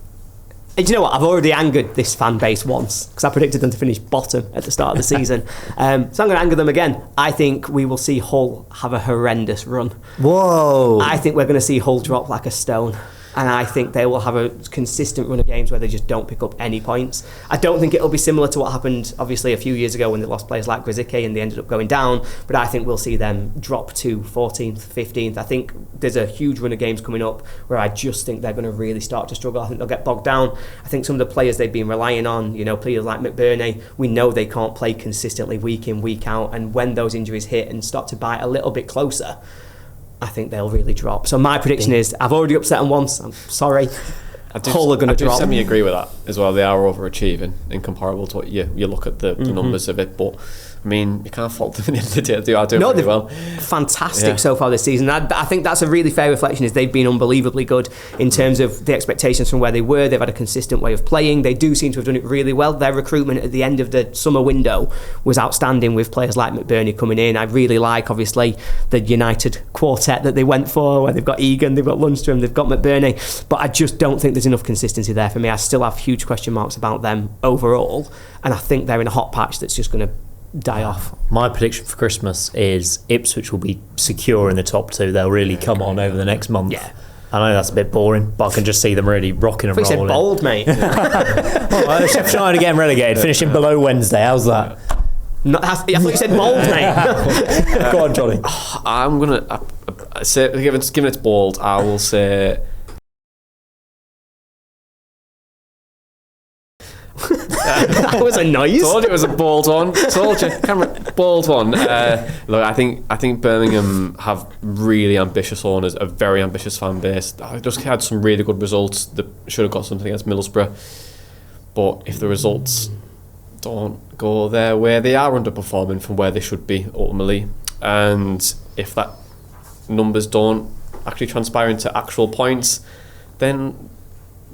Do you know what? I've already angered this fan base once because I predicted them to finish bottom at the start of the season. So I'm going to anger them again. I think we will see Hull have a horrendous run. Whoa! I think we're going to see Hull drop like a stone. And I think they will have a consistent run of games where they just don't pick up any points. I don't think it'll be similar to what happened, obviously, a few years ago when they lost players like Grzycki and they ended up going down. But I think we'll see them drop to 14th, 15th. I think there's a huge run of games coming up where I just think they're going to really start to struggle. I think they'll get bogged down. I think some of the players they've been relying on, players like McBurney, we know they can't play consistently week in, week out. And when those injuries hit and start to bite a little bit closer, I think they'll really drop. So my prediction is, I've already upset them once, I'm sorry. Hull are going to drop. I semi-agree with that as well. They are overachieving in comparable to what you look at the numbers of it. But I mean, you can't fault them at the end of the day. They are doing really well. Fantastic so far this season. I think that's a really fair reflection, is they've been unbelievably good in terms of the expectations from where they were. They've had a consistent way of playing. They do seem to have done it really well. Their recruitment at the end of the summer window was outstanding, with players like McBurney coming in. I really like, obviously, the United quartet that they went for, where they've got Egan, they've got Lundstrom, they've got McBurney. But I just don't think there's enough consistency there for me. I still have huge question marks about them overall. And I think they're in a hot patch that's just going to die off. My prediction for Christmas is Ipswich will be secure in the top two. They'll really come on over the next month. Yeah. I know that's a bit boring, but I can just see them really rocking and I thought rolling. you said bold, mate. Sheffield United getting relegated, finishing below Wednesday. How's that? I thought you said bold, mate. Go on, Johnny. I'm gonna say, given it's bold, I will say. That was a noise. Told you it was a bold one. Told you, Cameron, bold one. Look, I think Birmingham have really ambitious owners, a very ambitious fan base. I just had some really good results. They should have got something against Middlesbrough, but if the results don't go their way, they are underperforming from where they should be ultimately. And if that numbers don't actually transpire into actual points, then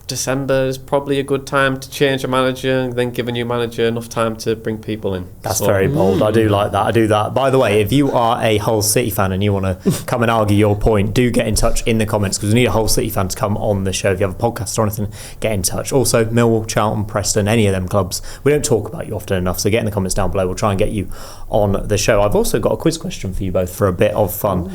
December is probably a good time to change a manager and then give a new manager enough time to bring people in. That's very bold. I do like that. I do that. By the way, if you are a Hull City fan and you want to come and argue your point, do get in touch in the comments, because we need a Hull City fan to come on the show. If you have a podcast or anything, get in touch. Also, Millwall, Charlton, Preston, any of them clubs, we don't talk about you often enough, so get in the comments down below. We'll try and get you on the show. I've also got a quiz question for you both for a bit of fun.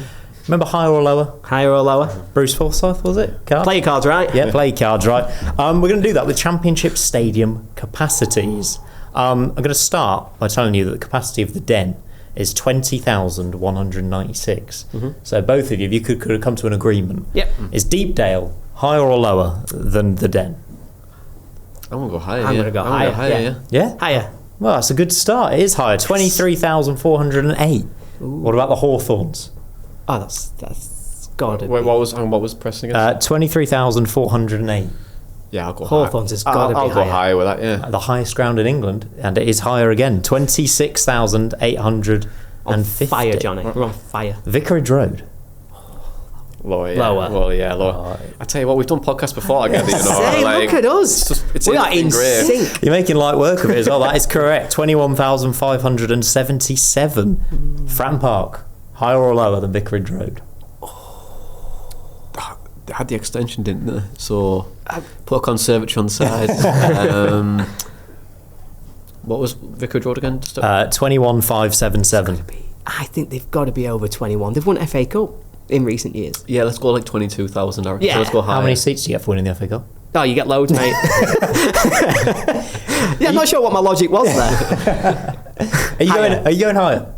Remember higher or lower? Higher or lower? Bruce Forsyth, was it? Play your cards right. Yeah, play your cards right. We're going to do that with Championship stadium capacities. I'm going to start by telling you that the capacity of the Den is 20,196. So both of you, if you could have come to an agreement. Yep. Is Deepdale higher or lower than the Den? I'm going to go higher. I'm going to go higher. Yeah? Higher. Well, that's a good start. It is higher. 23,408. What about the Hawthorns? Oh, that's gotta Wait, be. what was pressing against? 23,408. Yeah, I'll go higher. Hawthorns has gotta be I'll go higher with that, yeah. The highest ground in England, and it is higher again. 26,850. Fire, Johnny. We're on fire. Vicarage Road. Lower, yeah. Lower. Well, yeah, lower. I tell you what, we've done podcasts before together, you know. Say, like, look at us. it's We are in great. sync. You're making light work of it as well. That is correct. 21,577. Fratton Park, higher or lower than Vicarage Road? They had the extension, didn't they? So put a conservatory on the side. What was Vicarage Road again? 21,577. I think they've got to be over 21. They've won FA Cup in recent years. Yeah, let's go like 22,000. I reckon. Yeah. So let's go higher. How many seats do you get for winning the FA Cup? Oh, you get loads, mate. Yeah, I'm not sure what my logic was there. Are you going higher?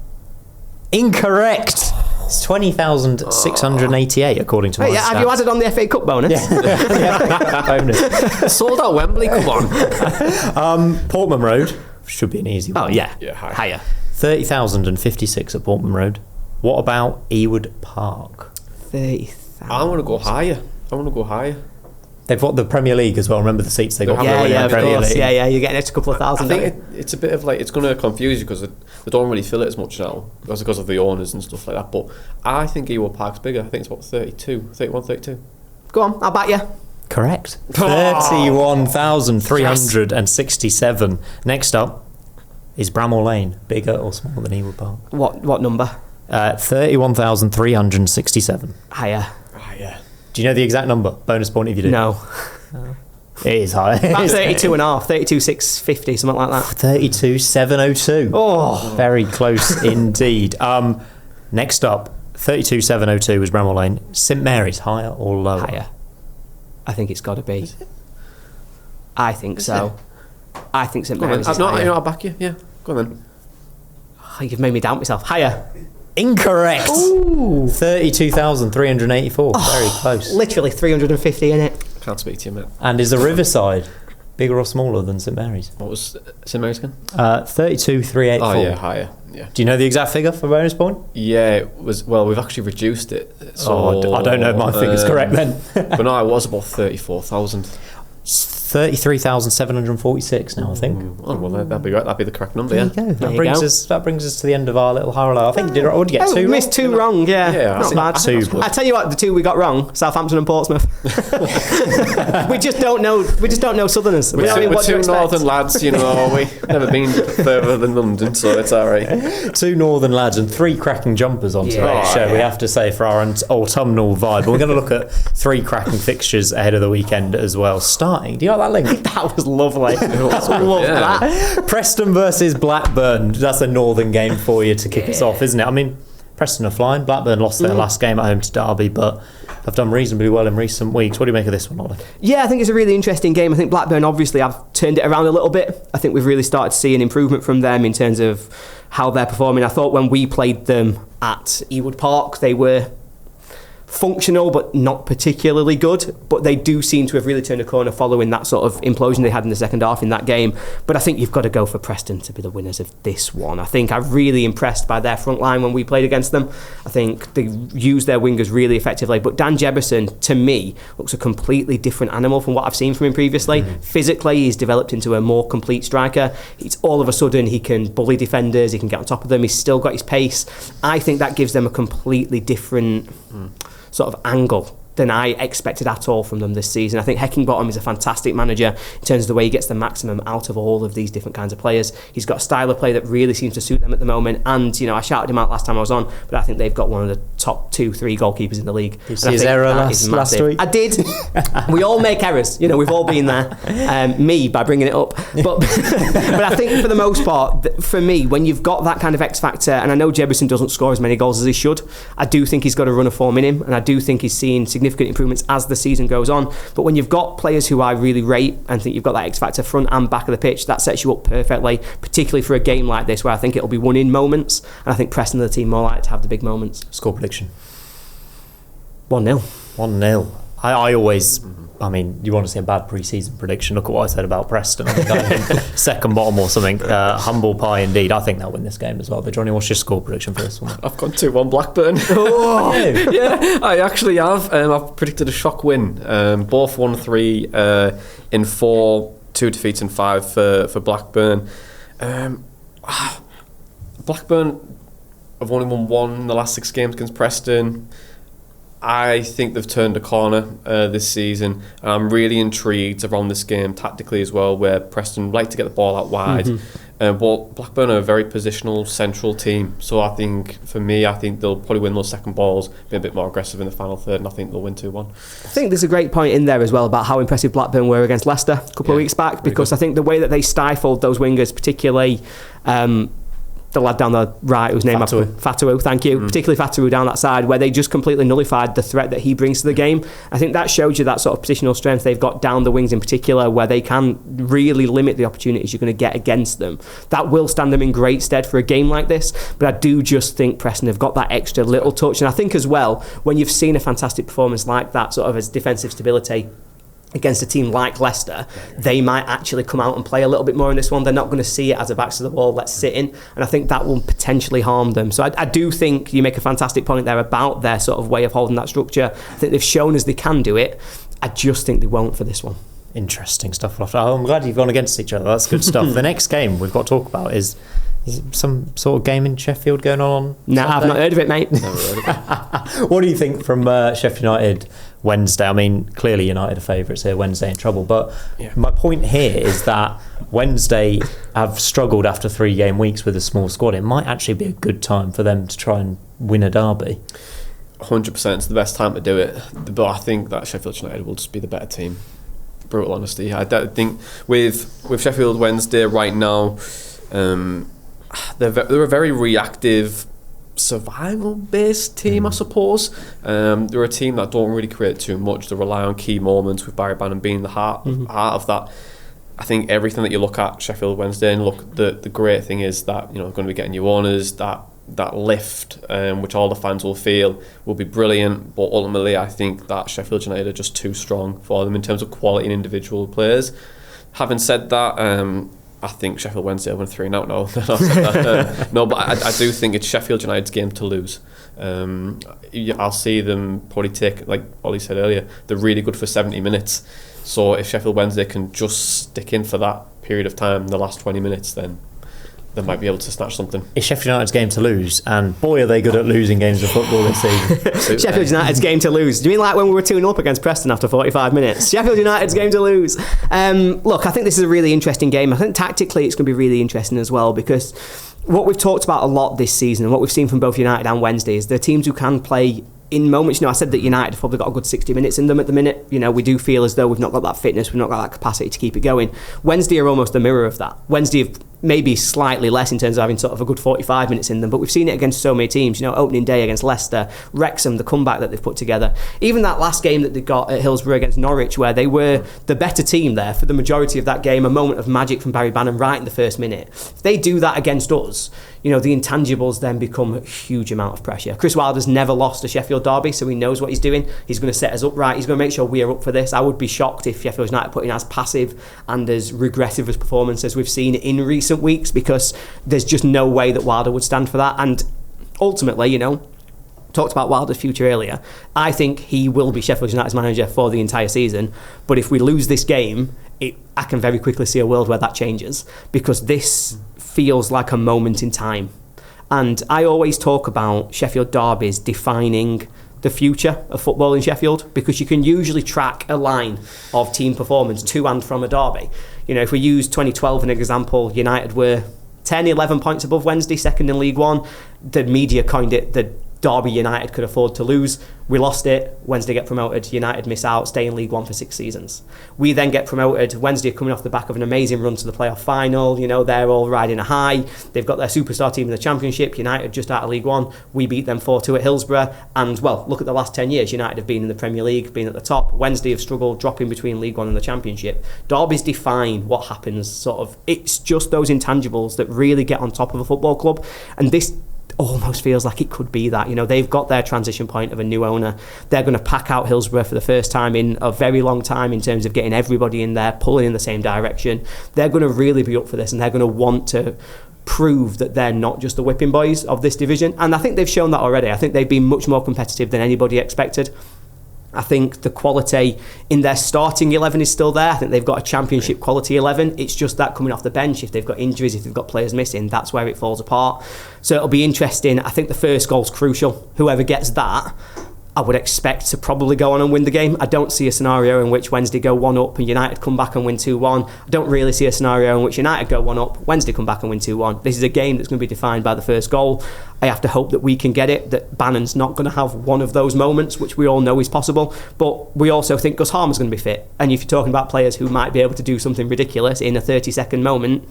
Incorrect. It's 20,688 according to my Hey, stats. have you added on the FA Cup bonus? Bonus. Sold out Wembley, come on. Portman Road should be an easy one. Oh, yeah. Yeah, higher. Higher. 30,056 at Portman Road. What about Ewood Park? 30,000. I want to go higher. They've got the Premier League as well. Remember the seats they got? Yeah, for Yeah, the of Premier course. League. Yeah, you're getting an extra couple of I thousand. think it's a bit of like, it's going to confuse you because they don't really fill it as much now because of the owners and stuff like that. But I think Ewood Park's bigger. I think it's about 31, 32. Go on, I'll back you. Correct. 31,367. Next up is Bramall Lane. Bigger or smaller than Ewood Park? What number? 31,367. Higher. Do you know the exact number? Bonus point if you do. No. It is high. About 32 and a half, 32,650, something like that. 32,702. Oh. Very close indeed. Next up, 32,702 was Bramall Lane. St Mary's, higher or lower? Higher. I think it's got to be. I think so. I think St Mary's is higher. I'll back you. Yeah, go on then. Oh, you've made me doubt myself. Higher. Incorrect. 32,384. Very close. Literally 350 in it. Can't speak to you, mate. And is the Riverside bigger or smaller than St Mary's? What was St Mary's again? 32,384. Oh yeah, higher. Yeah. Do you know the exact figure for bonus point? Yeah, it was. Well, we've actually reduced it. So I don't know if my figure's correct then. But no, it was about 34,000. 33,746 now, I think. Oh, well, that'd be right. That'd be the correct number. There Yeah. you go. That brings us to the end of our little parallel. I think I would get two. We missed two wrong. Yeah, not bad. Two. I tell you what, the two we got wrong: Southampton and Portsmouth. we just don't know. We just don't know Southerners. We're two northern lads, we've never been further than London, so it's all right. Two northern lads and three cracking jumpers on today's show. We have to say, for our autumnal vibe. We're going to look at three cracking fixtures ahead of the weekend as well. Starting, do you like that link? That was lovely. That. Preston versus Blackburn. That's a northern game for you to kick us off, isn't it? I mean, Preston are flying. Blackburn lost their last game at home to Derby, but have done reasonably well in recent weeks. What do you make of this one, Ollie? Yeah, I think it's a really interesting game. I think Blackburn obviously have turned it around a little bit. I think we've really started to see an improvement from them in terms of how they're performing. I thought when we played them at Ewood Park, they were functional but not particularly good, but they do seem to have really turned a corner following that sort of implosion they had in the second half in that game. But I think you've got to go for Preston to be the winners of this one. I think I'm really impressed by their front line when we played against them. I think they used their wingers really effectively, but Dan Jebberson to me looks a completely different animal from what I've seen from him previously. Physically he's developed into a more complete striker. It's all of a sudden he can bully defenders, he can get on top of them, he's still got his pace. I think that gives them a completely different sort of angle than I expected at all from them this season. I think Heckingbottom is a fantastic manager in terms of the way he gets the maximum out of all of these different kinds of players. He's got a style of play that really seems to suit them at the moment, and I shouted him out last time I was on, but I think they've got one of the top 2-3 goalkeepers in the league. Did you see his error last week? I did. We all make errors, we've all been there. Me by bringing it up, but I think for the most part, for me, when you've got that kind of X factor, and I know Jebberson doesn't score as many goals as he should, I do think he's got a run of form in him, and I do think he's seen significant improvements as the season goes on. But when you've got players who I really rate and think you've got that X factor front and back of the pitch, that sets you up perfectly, particularly for a game like this where I think it'll be won in moments, and I think Preston and the team more likely to have the big moments. Score prediction 1-0. 1-0. I always, you want to see a bad pre-season prediction, look at what I said about Preston. I think second bottom or something. Humble pie indeed. I think they'll win this game as well. But Jonny, what's your score prediction for this one? I've gone 2-1 Blackburn. Oh, yeah, I actually have. I've predicted a shock win. Both 1-3 in 4, 2 defeats in 5 for Blackburn. Blackburn have only won 1 in the last 6 games against Preston. I think they've turned a corner this season, and I'm really intrigued around this game tactically as well, where Preston like to get the ball out wide, but Blackburn are a very positional central team, so I think they'll probably win those second balls, be a bit more aggressive in the final third, and I think they'll win 2-1. I think there's a great point in there as well about how impressive Blackburn were against Leicester a couple of weeks back, because I think the way that they stifled those wingers, particularly the lad down the right whose name Fatawu, thank you, particularly Fatawu down that side, where they just completely nullified the threat that he brings to the game. I think that shows you that sort of positional strength they've got down the wings in particular, where they can really limit the opportunities you're going to get against them. That will stand them in great stead for a game like this, but I do just think Preston have got that extra little touch, and I think as well, when you've seen a fantastic performance like that, sort of as defensive stability against a team like Leicester, they might actually come out and play a little bit more in this one. They're not going to see it as a backs to the wall, let's sit in, and I think that will potentially harm them. So I do think you make a fantastic point there about their sort of way of holding that structure. I think they've shown us they can do it. I just think they won't for this one. Interesting stuff. I'm glad you've gone against each other. That's good stuff. The next game we've got to talk about is some sort of game in Sheffield going on? No, I've not heard of it, mate. Never heard of it. What do you think from Sheffield United Wednesday? I mean, clearly United are favourites here, Wednesday in trouble, but my point here is that Wednesday have struggled after 3 game weeks with a small squad. It might actually be a good time for them to try and win a derby. 100%, it's the best time to do it, but I think that Sheffield United will just be the better team. Brutal honesty. I don't think with Sheffield Wednesday right now, they're a very reactive, survival-based team, I suppose. They're a team that don't really create too much. They rely on key moments, with Barry Bannon being the heart of that. I think everything that you look at Sheffield Wednesday, and look, the great thing is that they're going to be getting new owners. That lift, which all the fans will feel, will be brilliant. But ultimately, I think that Sheffield United are just too strong for them in terms of quality and individual players. Having said that, I think Sheffield Wednesday will win 3-0 now. No, but I do think it's Sheffield United's game to lose. I'll see them probably take, like Ollie said earlier, they're really good for 70 minutes. So if Sheffield Wednesday can just stick in for that period of time, the last 20 minutes, then they might be able to snatch something. It's Sheffield United's game to lose, and boy are they good at losing games of football this season. Sheffield United's game to lose. Do you mean like when we were 2-0 up against Preston after 45 minutes? Sheffield United's game to lose. Look, I think this is a really interesting game. I think tactically it's going to be really interesting as well, because what we've talked about a lot this season and what we've seen from both United and Wednesday is they're teams who can play in moments. I said that United have probably got a good 60 minutes in them at the minute. We do feel as though we've not got that fitness, we've not got that capacity to keep it going. Wednesday are almost the mirror of that. Wednesday have maybe slightly less in terms of having sort of a good 45 minutes in them, but we've seen it against so many teams. Opening day against Leicester, Wrexham, the comeback that they've put together. Even that last game that they got at Hillsborough against Norwich, where they were the better team there for the majority of that game, a moment of magic from Barry Bannon right in the first minute. If they do that against us, the intangibles then become a huge amount of pressure. Chris Wilder's never lost a Sheffield Derby, so he knows what he's doing. He's going to set us up right. He's going to make sure we are up for this. I would be shocked if Sheffield United put in as passive and as regressive as performance as we've seen in recent weeks, because there's just no way that Wilder would stand for that. And ultimately, talked about Wilder's future earlier, I think he will be Sheffield United's manager for the entire season. But if we lose this game, I can very quickly see a world where that changes, because this feels like a moment in time. And I always talk about Sheffield derbies defining the future of football in Sheffield, because you can usually track a line of team performance to and from a derby. If we use 2012 as an example, United were 10, 11 points above Wednesday, second in League One. The media coined it the derby United could afford to lose. We lost it. Wednesday get promoted. United miss out, stay in League One for 6 seasons. We then get promoted. Wednesday coming off the back of an amazing run to the playoff final. They're all riding a high. They've got their superstar team in the Championship. United just out of League One. We beat them 4-2 at Hillsborough. And, well, look at the last 10 years. United have been in the Premier League, been at the top. Wednesday have struggled, dropping between League One and the Championship. Derbies define what happens, It's just those intangibles that really get on top of a football club. And this almost feels like it could be that. They've got their transition point of a new owner. They're going to pack out Hillsborough for the first time in a very long time in terms of getting everybody in there, pulling in the same direction. They're going to really be up for this, and they're going to want to prove that they're not just the whipping boys of this division. And I think they've shown that already. I think they've been much more competitive than anybody expected. I think the quality in their starting 11 is still there. I think they've got a Championship quality 11. It's just that coming off the bench, if they've got injuries, if they've got players missing, that's where it falls apart. So it'll be interesting. I think the first goal's crucial. Whoever gets that, I would expect to probably go on and win the game. I don't see a scenario in which Wednesday go 1-up and United come back and win 2-1. I don't really see a scenario in which United go 1-up, Wednesday come back and win 2-1. This is a game that's going to be defined by the first goal. I have to hope that we can get it, that Bannon's not going to have one of those moments, which we all know is possible. But we also think Gus Harmer's going to be fit. And if you're talking about players who might be able to do something ridiculous in a 30-second moment,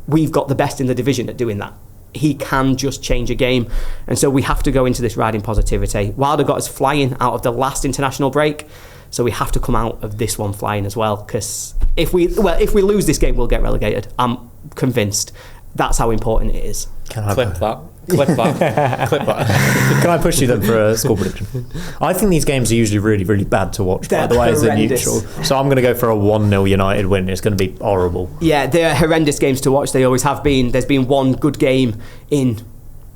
we've got the best in the division at doing that. He can just change a game, and so we have to go into this riding positivity. Wilder got us flying out of the last international break, so we have to come out of this one flying as well, because if we lose this game, we'll get relegated. I'm convinced. That's how important it is. Clip that. Clip that. Can I push you then for a score prediction? I think these games are usually really, really bad to watch, by the way, as a neutral. So I'm going to go for a 1-0 United win. It's going to be horrible. Yeah, they're horrendous games to watch. They always have been. There's been one good game in...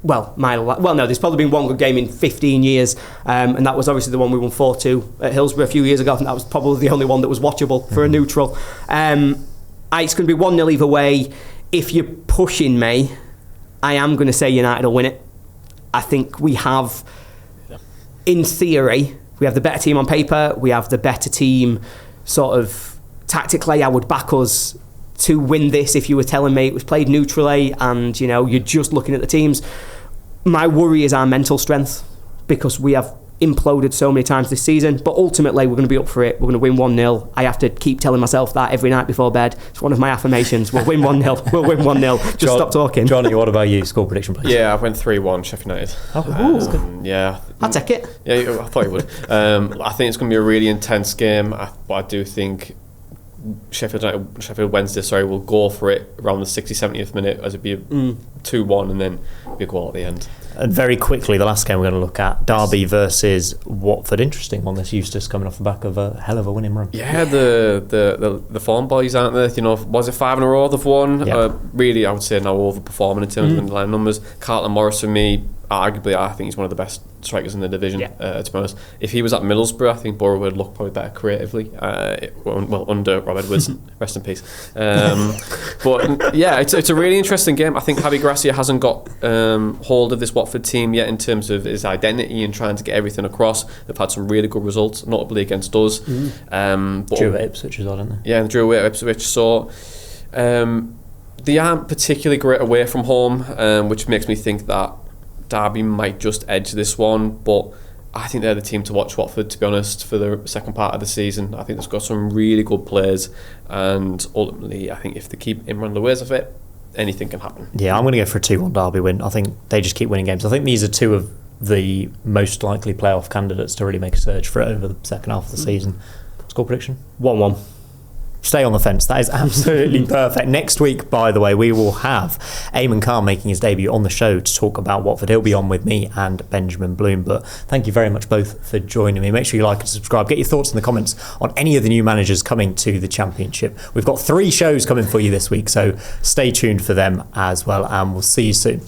there's probably been one good game in 15 years, and that was obviously the one we won 4-2 at Hillsborough a few years ago. I think that was probably the only one that was watchable for a neutral. It's going to be 1-0 either way. If you're pushing me, I am going to say United will win it. I think we have, in theory, we have the better team on paper. We have the better team sort of tactically. I would back us to win this if you were telling me it was played neutrally and, you're just looking at the teams. My worry is our mental strength, because we have imploded so many times this season, but ultimately we're going to be up for it. We're going to win 1-0. I have to keep telling myself that every night before bed. It's one of my affirmations. We'll win 1-0. We'll win 1-0. Just stop talking. Johnny, what about you? Score prediction, please. Yeah, I went 3-1 Sheffield United. That's good. Yeah. I'll take it. Yeah, I thought you would. I think it's going to be a really intense game, but I do think Sheffield Wednesday will go for it around the 60-70th minute, as it'd be a 2-1 and then be a goal at the end. And very quickly, the last game we're going to look at, Derby versus Watford. Interesting one. This Eustace coming off the back of a hell of a winning run. Yeah, the form boys, aren't they? Was it 5 in a row they've won? Yep. Really, I would say now overperforming in terms of underlying numbers. Carlton Morris, for me, arguably, I think he's one of the best strikers in the division, to be honest. If he was at Middlesbrough, I think Boro would look probably better creatively. Under Rob Edwards, rest in peace. But yeah, it's a really interesting game. I think Javi Gracia hasn't got hold of this Watford team yet in terms of his identity and trying to get everything across. They've had some really good results, notably against us. Drew at Ipswich as well, didn't they? Yeah, and drew away at Ipswich. So they aren't particularly great away from home, which makes me think that Derby might just edge this one, but I think they're the team to watch, Watford, to be honest, for the second part of the season. I think they've got some really good players, and ultimately I think if they keep Imran Louise of it, anything can happen. Yeah, I'm going to go for a 2-1 Derby win. I think they just keep winning games. I think these are two of the most likely playoff candidates to really make a surge for it over the second half of the season. Score prediction? 1-1. Stay on the fence. That is absolutely perfect. Next week, by the way, we will have Eamon Khan making his debut on the show to talk about Watford. He'll be on with me and Benjamin Bloom. But thank you very much both for joining me. Make sure you like and subscribe. Get your thoughts in the comments on any of the new managers coming to the Championship. We've got 3 shows coming for you this week, so stay tuned for them as well, and we'll see you soon.